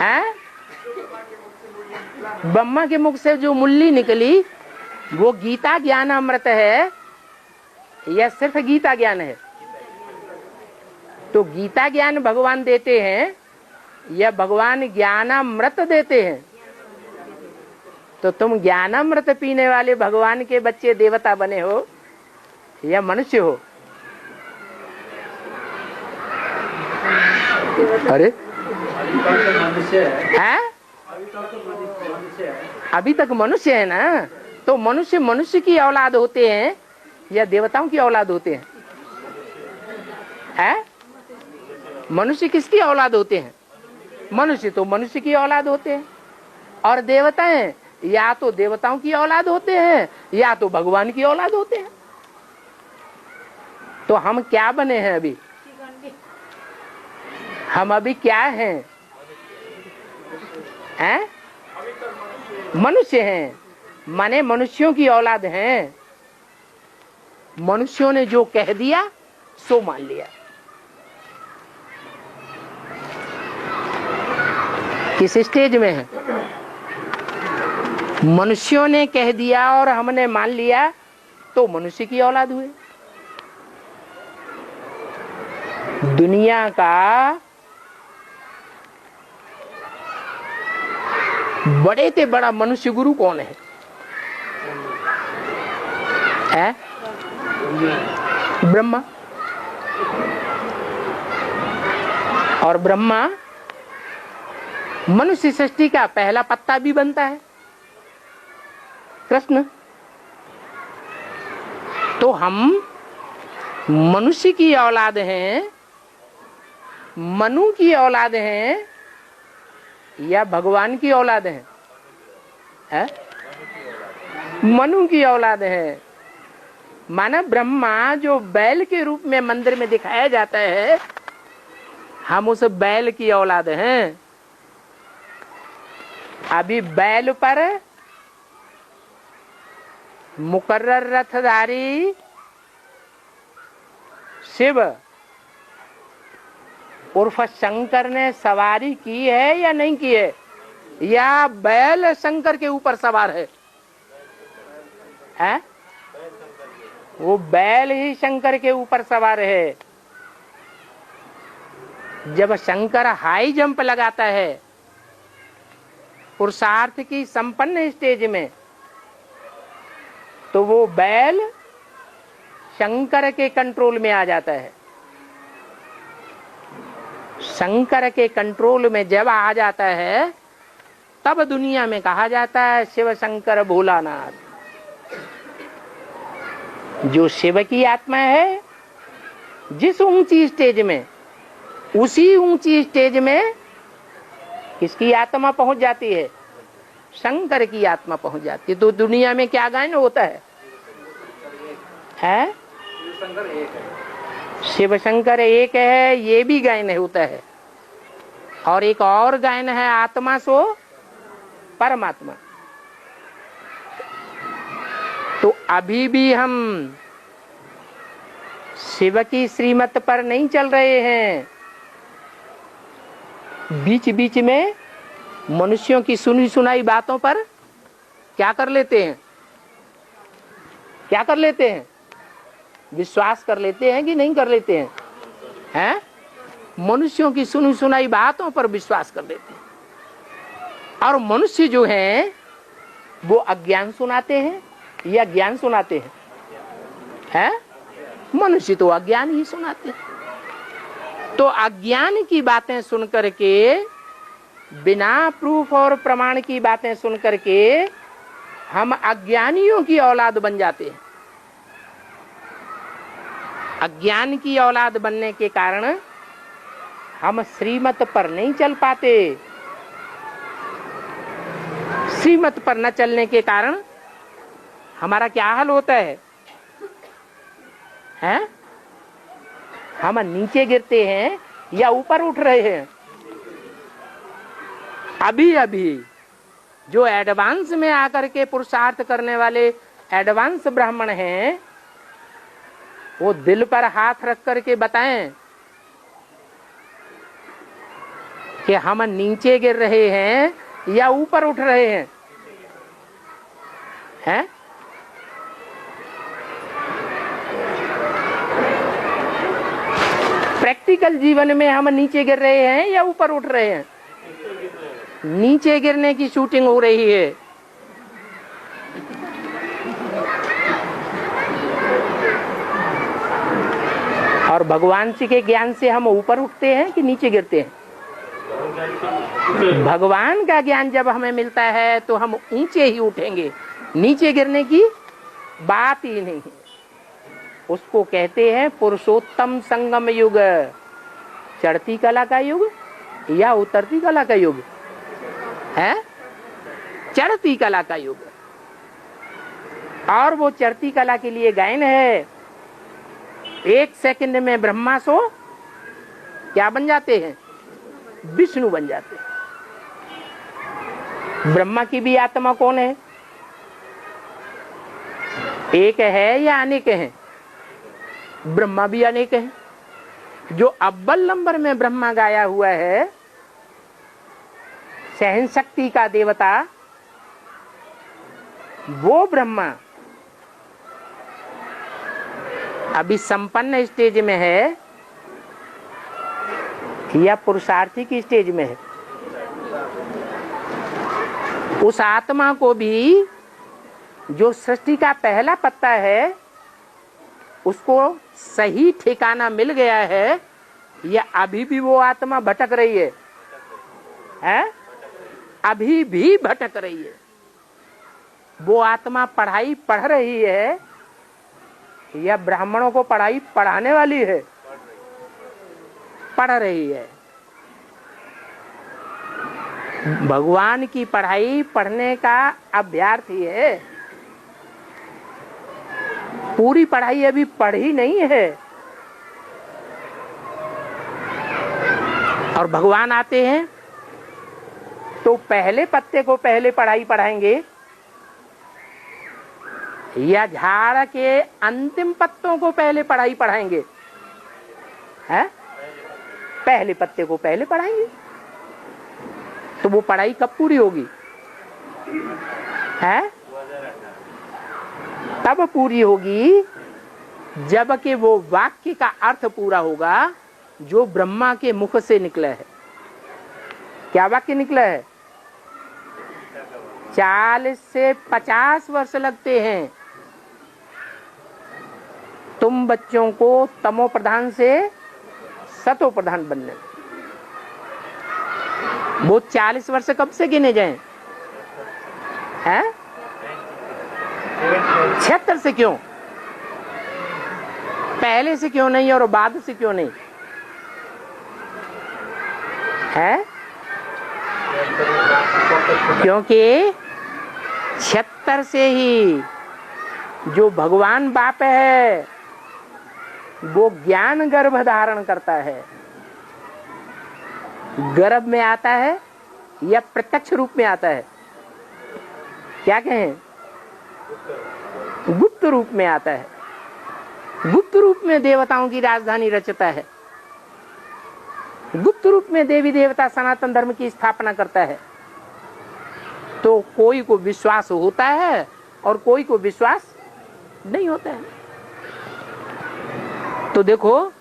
हैं? ब्रह्मा के मुख से जो मुरली निकली वो गीता ज्ञान अमृत है या सिर्फ गीता ज्ञान है? तो गीता ज्ञान भगवान देते हैं या भगवान ज्ञानामृत देते हैं? तो तुम ज्ञानामृत पीने वाले भगवान के बच्चे देवता बने हो या मनुष्य हो? अरे है, अभी तक मनुष्य है ना। तो मनुष्य मनुष्य की औलाद होते हैं या देवताओं की औलाद होते हैं? है? मनुष्य किसकी औलाद होते हैं? मनुष्य तो मनुष्य की औलाद होते हैं, और देवताएं या तो देवताओं की औलाद होते हैं या तो भगवान की औलाद होते हैं। तो हम क्या बने हैं अभी? हम अभी क्या हैं? हैं? मनुष्य हैं, माने मनुष्यों की औलाद हैं। मनुष्यों ने जो कह दिया सो मान लिया। किस स्टेज में है? मनुष्यों ने कह दिया और हमने मान लिया तो मनुष्य की औलाद हुए। दुनिया का बड़े से बड़ा मनुष्य गुरु कौन है? ब्रह्मा। और ब्रह्मा मनुष्य सृष्टि का पहला पत्ता भी बनता है, कृष्ण। तो हम मनुष्य की औलाद हैं, मनु की औलाद हैं या भगवान की औलाद हैं? है? मनु की औलाद है। माना ब्रह्मा जो बैल के रूप में मंदिर में दिखाया जाता है, हम उस बैल की औलाद हैं। अभी बैल पर मुकर्रर रथधारी शिव उर्फ शंकर ने सवारी की है या नहीं की है? या बैल शंकर के ऊपर सवार है? हैं? वो बैल ही शंकर के ऊपर सवार है। जब शंकर हाई जंप लगाता है पुरुषार्थ की संपन्न स्टेज में, तो वो बैल शंकर के कंट्रोल में आ जाता है। शंकर के कंट्रोल में जब आ जाता है तब दुनिया में कहा जाता है शिव शंकर भोलानाथ। जो शिव की आत्मा है जिस ऊंची स्टेज में, उसी ऊंची स्टेज में किसकी आत्मा पहुंच जाती है? शंकर की आत्मा पहुंच जाती है। तो दुनिया में क्या गायन होता है? शिव शंकर एक है, ये भी गायन होता है। और एक और गायन है, आत्मा सो परमात्मा। तो अभी भी हम शिव की श्रीमत पर नहीं चल रहे हैं। बीच बीच में मनुष्यों की सुनी सुनाई बातों पर क्या कर लेते हैं? क्या कर लेते हैं? विश्वास कर लेते हैं कि नहीं कर लेते हैं? हैं? मनुष्यों की सुनी सुनाई बातों पर विश्वास कर लेते हैं। और मनुष्य जो हैं वो अज्ञान सुनाते हैं या ज्ञान सुनाते हैं? हैं? मनुष्य तो अज्ञान ही सुनाते हैं। तो अज्ञान की बातें सुन करके, बिना प्रूफ और प्रमाण की बातें सुन करके हम अज्ञानियों की औलाद बन जाते हैं। अज्ञान की औलाद बनने के कारण हम श्रीमत पर नहीं चल पाते। श्रीमत पर न चलने के कारण हमारा क्या हाल होता है? हैं? हम नीचे गिरते हैं या ऊपर उठ रहे हैं? अभी अभी जो एडवांस में आकर के पुरुषार्थ करने वाले एडवांस ब्राह्मण हैं, वो दिल पर हाथ रख करके बताएं कि हम नीचे गिर रहे हैं या ऊपर उठ रहे हैं? हैं? प्रैक्टिकल जीवन में हम नीचे गिर रहे हैं या ऊपर उठ रहे हैं? नीचे गिरने की शूटिंग हो रही है। और भगवान जी के ज्ञान से हम ऊपर उठते हैं कि नीचे गिरते हैं? भगवान का ज्ञान जब हमें मिलता है तो हम ऊंचे ही उठेंगे, नीचे गिरने की बात ही नहीं है। उसको कहते हैं पुरुषोत्तम संगम युग। चढ़ती कला का युग या उतरती कला का युग है? चढ़ती कला का युग। और वो चढ़ती कला के लिए गायन है, 1 सेकंड में ब्रह्मा सो क्या बन जाते हैं? विष्णु बन जाते हैं। ब्रह्मा की भी आत्मा कौन है? एक है या अनेक है? ब्रह्मा भी अनेक है। जो अव्वल नंबर में ब्रह्मा गाया हुआ है, सहन शक्ति का देवता, वो ब्रह्मा अभी संपन्न स्टेज में है या पुरुषार्थी की स्टेज में है? उस आत्मा को भी जो सृष्टि का पहला पत्ता है उसको सही ठिकाना मिल गया है या अभी भी वो आत्मा भटक रही है? हैं? अभी भी भटक रही है। वो आत्मा पढ़ाई पढ़ रही है या ब्राह्मणों को पढ़ाई पढ़ाने वाली है? पढ़ रही है। भगवान की पढ़ाई पढ़ने का अभ्यर्थी है। पूरी पढ़ाई अभी पढ़ी नहीं है। और भगवान आते हैं तो पहले पत्ते को पहले पढ़ाई पढ़ाएंगे या झाड़ के अंतिम पत्तों को पहले पढ़ाई पढ़ाएंगे? हैं? पहले पत्ते को पहले पढ़ाएंगे। तो वो पढ़ाई कब पूरी होगी? है? तब पूरी होगी जबकि वो वाक्य का अर्थ पूरा होगा जो ब्रह्मा के मुख से निकला है। क्या वाक्य निकला है? 40 से 50 वर्ष लगते हैं तुम बच्चों को तमो प्रधान से सतो प्रधान बनने। वो 40 वर्ष कब से गिने जाएं? हैं? 76 से क्यों? पहले से क्यों नहीं और बाद से क्यों नहीं? है? क्योंकि 76 से ही जो भगवान बाप है वो ज्ञान गर्भ धारण करता है। गर्भ में आता है या प्रत्यक्ष रूप में आता है? क्या कहें? गुप्त रूप में आता है। गुप्त रूप में देवताओं की राजधानी रचता है। गुप्त रूप में देवी देवता सनातन धर्म की स्थापना करता है। तो कोई को विश्वास होता है और कोई को विश्वास नहीं होता है। तो देखो